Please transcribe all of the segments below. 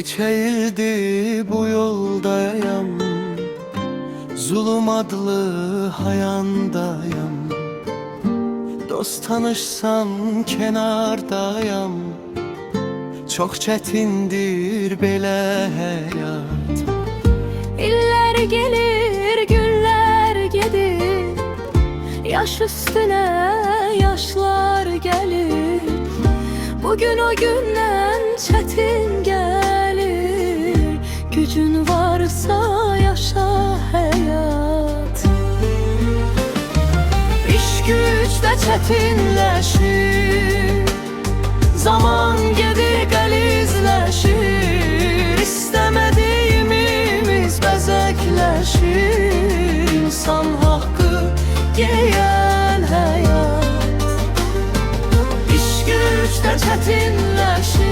Neçə ildir bu yoldayam, zulüm adlı hayandayam. Dost tanışsam kenardayam, çox çətindir belə həyat. İller gelir, günler gedir, yaş üstüne yaşlar gelir. Bugün o günden çetin gelir, gücün varsa yaşa hayat. İş güç de çetinleşir, zaman gedir qəlizləşir. İstemediğimiz bezekleşir, insan hakkı yiyen hayat. İş güç de çetinleşir,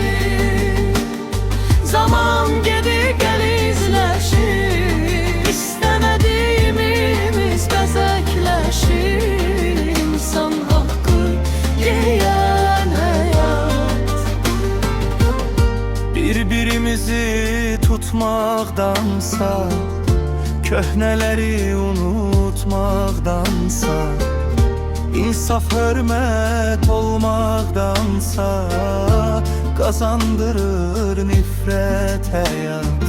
zaman gedir qəlizləşir. İstemediğimiz bezekleşir, insan hakkı yiyen hayat. Bir-birimizi tutmaqdansa, köhnələri unutmaqdansa, insaf hörmət olmaqdansa, qazandırır nifrət həyat.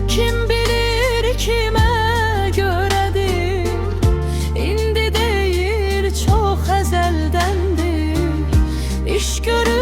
Kim bilir kime göredir, indi değil çok ezeldendir. İş görür